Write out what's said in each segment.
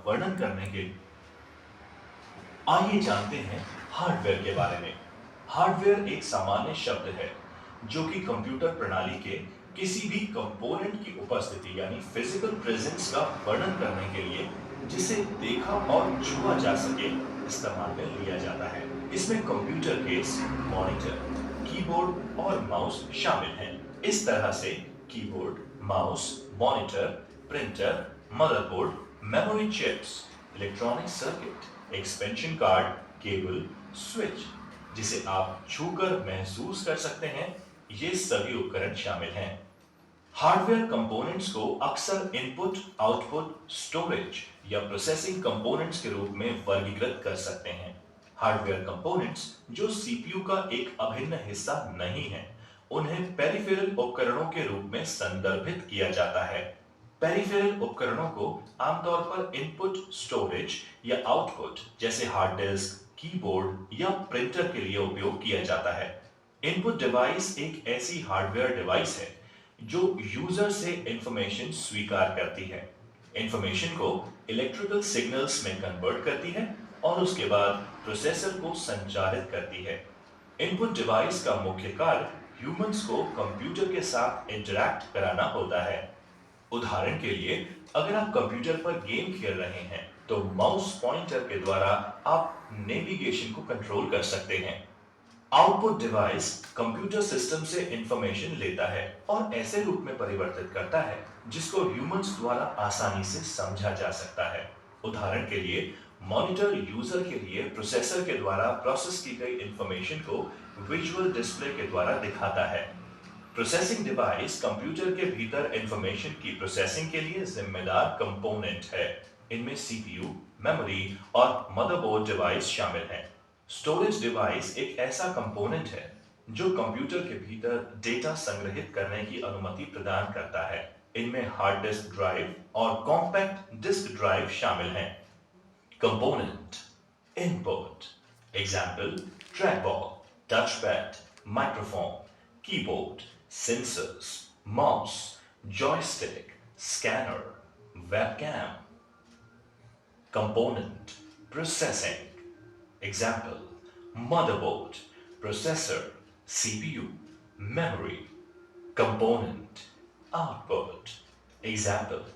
वर्णन करने के आइए जानते हैं हार्डवेयर के बारे में। हार्डवेयर एक सामान्य शब्द है जो कि कंप्यूटर प्रणाली के किसी भी कंपोनेंट की उपस्थिति यानी फिजिकल प्रेजेंस का वर्णन करने के लिए जिसे देखा और छुआ जा सके इस्तेमाल में लिया जाता है। इसमें कंप्यूटर केस, मॉनिटर, कीबोर्ड और माउस शामिल हैं। इस तरह से keyboard, mouse, monitor, printer, motherboard, memory chips, electronic circuit, expansion card, cable, switch जिसे आप छूकर महसूस कर सकते हैं, ये सभी उपकरण शामिल हैं। हार्डवेयर कंपोनेंट्स को अक्सर इनपुट, आउटपुट, स्टोरेज या प्रोसेसिंग कंपोनेंट्स के रूप में वर्गीकृत कर सकते हैं। हार्डवेयर कंपोनेंट्स जो सीपीयू का एक अभिन्न हिस्सा नहीं है, उन्हें पेरिफेरल उपकरणों के रूप में संदर्भित किया जाता है। पेरिफेरल उपकरणों को आमतौर पर इनपुट, स्टोरेज या आउटपुट जैसे हार्ड डिस्क, कीबोर्ड या प्रिंटर के लिए उपयोग किया जाता है। इनपुट डिवाइस एक ऐसी हार्डवेयर डिवाइस है जो यूजर से इंफॉर्मेशन स्वीकार करती है, इंफॉर्मेशन को इलेक्ट्रिकल सिग्नल्स में कन्वर्ट करती है और उसके बाद प्रोसेसर को संचालित करती है। इनपुट डिवाइस का मुख्य कार्य ह्यूमंस को कंप्यूटर के साथ इंटरैक्ट कराना होता है। उदाहरण के लिए, अगर आप कंप्यूटर पर गेम खेल रहे हैं तो माउस पॉइंटर के द्वारा आप नेविगेशन को कंट्रोल कर सकते हैं। आउटपुट डिवाइस कंप्यूटर सिस्टम से इंफॉर्मेशन लेता है और ऐसे रूप में परिवर्तित करता है जिसको ह्यूमंस द्वारा आसानी से समझा जा सकता है। उदाहरण के लिए, मॉनिटर यूजर के लिए प्रोसेसर के द्वारा प्रोसेस की गई इंफॉर्मेशन को विजुअल डिस्प्ले के द्वारा दिखाता है। प्रोसेसिंग डिवाइस कंप्यूटर के भीतर इंफॉर्मेशन की प्रोसेसिंग के लिए जिम्मेदार कंपोनेंट है। इनमें सीपीयू, मेमोरी और मदरबोर्ड डिवाइस शामिल हैं। स्टोरेज डिवाइस एक ऐसा कंपोनेंट है जो कंप्यूटर के भीतर डेटा संग्रहित करने की अनुमति प्रदान करता है। इनमें हार्ड डिस्क ड्राइव और कॉम्पैक्ट डिस्क ड्राइव शामिल हैं। Component input example trackball, touchpad, microphone, keyboard, sensors, mouse, joystick, scanner, webcam. Component processing. Example: motherboard, processor, CPU, memory. Component output. Example: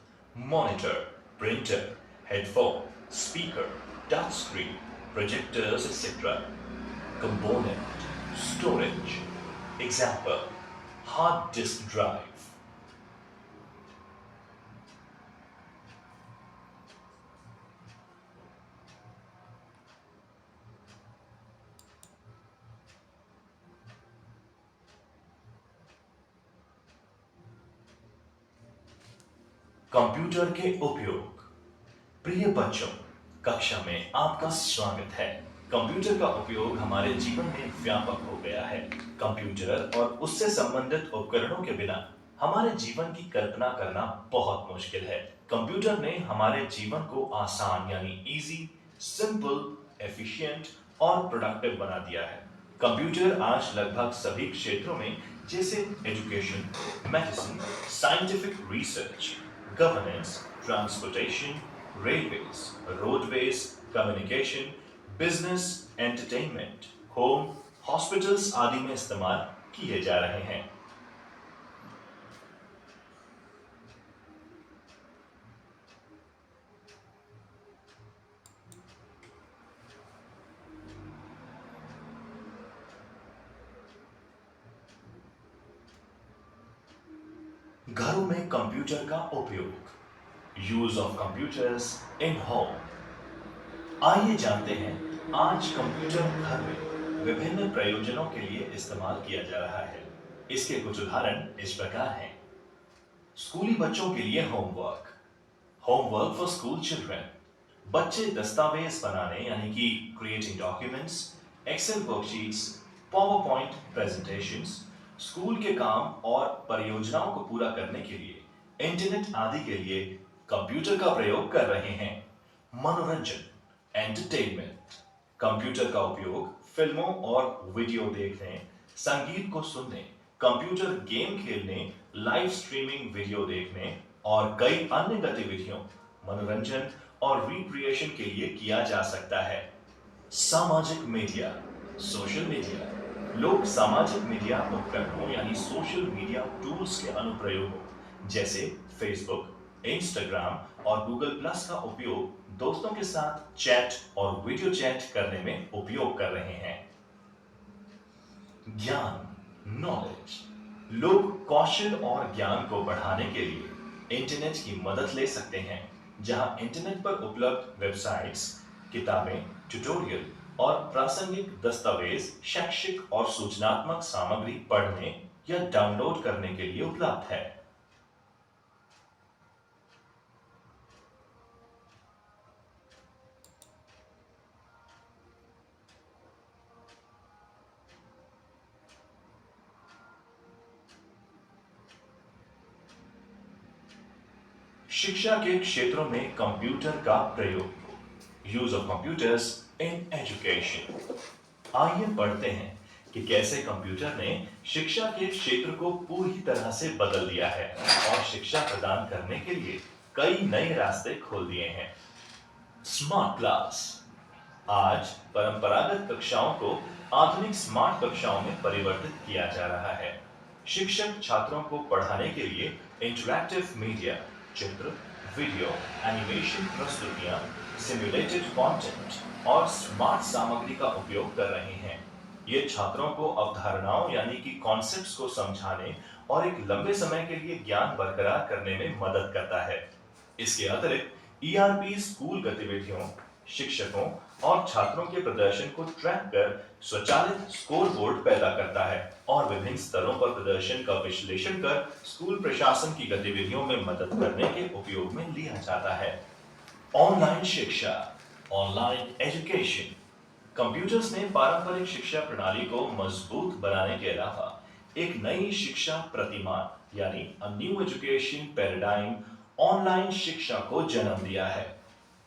monitor, printer, headphone, speaker, touchscreen, projectors, etc. Component storage. Example: hard disk drive. Computer के उपयोग। प्रिय बच्चों, कक्षा में आपका स्वागत है। Computer का उपयोग हमारे जीवन में व्यापक हो गया है। कंप्यूटर और उससे संबंधित उपकरणों के बिना हमारे जीवन की कल्पना करना बहुत मुश्किल है। कंप्यूटर ने हमारे जीवन को आसान यानी इजी, सिंपल, एफिशिएंट और प्रोडक्टिव बना दिया है। कंप्यूटर आज लगभग सभी क्षेत्रों में जैसे education, medicine, scientific research, governance, transportation, railways, roadways, communication, business, entertainment, home, hospitals आदि में इस्तेमाल किए जा रहे हैं। घरों में कंप्यूटर का उपयोग। Use of computers in home. आइए जानते हैं आज कंप्यूटर घर में विभिन्न प्रयोजनों के लिए इस्तेमाल किया जा रहा है। इसके कुछ उदाहरण इस प्रकार हैं। स्कूली बच्चों के लिए homework. Homework for school children. बच्चे दस्तावेज बनाने यानी कि creating documents, excel worksheets, PowerPoint presentations, school के काम और परियोजनाओं को पूरा करने के लिए, इंटरनेट आदि के लिए कंप्यूटर का प्रयोग कर रहे हैं। मनोरंजन, एंटरटेनमेंट। कंप्यूटर का उपयोग फिल्मों और वीडियो देखने, संगीत को सुनने, कंप्यूटर गेम खेलने, लाइव स्ट्रीमिंग वीडियो देखने और कई अन्य गतिविधियों, मनोरंजन और रिक्रिएशन के लिए किया जा सकता है। सामाजिक मीडिया, सोशल मीडिया। लोग सामाजिक मीडिया उपकरणों यानी सोशल मीडिया टूल्स के अनुप्रयोगों जैसे फेसबुक, इंस्टाग्राम और गूगल प्लस का उपयोग दोस्तों के साथ चैट और वीडियो चैट करने में उपयोग कर रहे हैं। ज्ञान, नॉलेज। लोग कौशल और ज्ञान को बढ़ाने के लिए इंटरनेट की मदद ले सकते हैं, जहां इंटरनेट पर उपलब्ध वेबसाइट्स, किताबें, ट्यूटोरियल और प्रासंगिक दस्तावेज शैक्षिक और सूचनात्मक सामग्री पढ़ने या डाउनलोड करने के लिए उपलब्ध है। शिक्षा के क्षेत्रों में कंप्यूटर का प्रयोग, use of computers in education. आइए पढ़ते हैं कि कैसे कंप्यूटर ने शिक्षा के क्षेत्र को पूरी तरह से बदल दिया है और शिक्षा प्रदान करने के लिए कई नए रास्ते खोल दिए हैं। Smart class. आज परंपरागत कक्षाओं को आधुनिक स्मार्ट कक्षाओं में परिवर्तित किया जा रहा है। शिक्षक छात्रों को पढ़ाने के लिए इंटरैक्टिव मीडिया, चित्र, वीडियो, एनिमेशन प्रस्तुतियां, सिम्युलेटेड कंटेंट और स्मार्ट सामग्री का उपयोग कर रहे हैं। ये छात्रों को अवधारणाओं यानी कि कॉन्सेप्ट्स को समझाने और एक लंबे समय के लिए ज्ञान बरकरार करने में मदद करता है। इसके अतिरिक्त ईआरपी स्कूल गतिविधियों, शिक्षकों और छात्रों के प्रदर्शन को ट्रैक कर स्वचालित स्कोर बोर्ड पैदा करता है और विभिन्न स्तरों पर प्रदर्शन का विश्लेषण कर स्कूल प्रशासन की गतिविधियों में मदद करने के उपयोग में लिया जाता है। ऑनलाइन शिक्षा, ऑनलाइन एजुकेशन। कंप्यूटर्स ने पारंपरिक शिक्षा प्रणाली को मजबूत बनाने के अलावा एक नई शिक्षा प्रतिमान यानी a new education paradigm online शिक्षा को जन्म दिया है।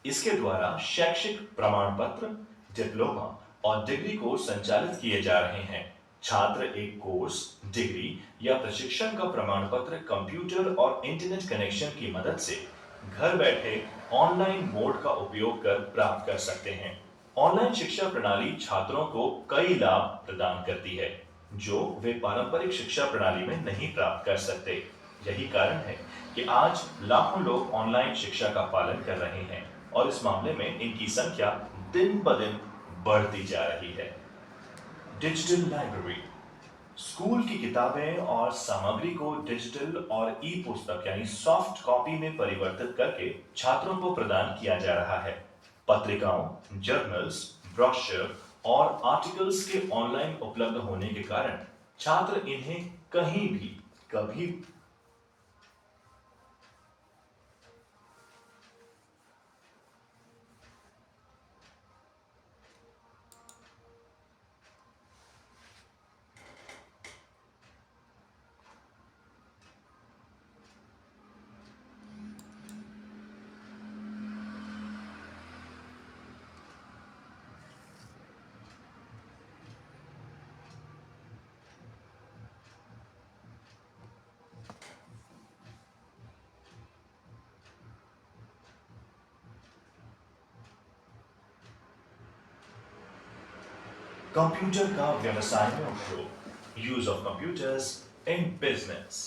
इसके द्वारा शैक्षिक प्रमाण पत्र, डिप्लोमा और डिग्री कोर्स संचालित किए जा रहे हैं। छात्र एक कोर्स, डिग्री या प्रशिक्षण का प्रमाण पत्र कंप्यूटर और इंटरनेट कनेक्शन की मदद से घर बैठे ऑनलाइन मोड का उपयोग कर प्राप्त कर सकते हैं। ऑनलाइन शिक्षा प्रणाली छात्रों को कई लाभ प्रदान करती है, जो वे पारंपरिक शिक्षा प्रणाली में नहीं प्राप्त कर सकते। यही कारण है कि आज लाखों लोग ऑनलाइन शिक्षा का पालन कर रहे हैं और इस मामले में इनकी संख्या दिन ब दिन बढ़ती जा रही है। Digital library. स्कूल की किताबें और सामग्री को डिजिटल और ई पुस्तक यानी सॉफ्ट कॉपी में परिवर्तित करके छात्रों को प्रदान किया जा रहा है। पत्रिकाओं, जर्नल्स, ब्रोशर और आर्टिकल्स के ऑनलाइन उपलब्ध होने के कारण छात्र इन्हें कहीं भी, कभी कंप्यूटर का व्यवसाय में उपयोग, use of computers in business.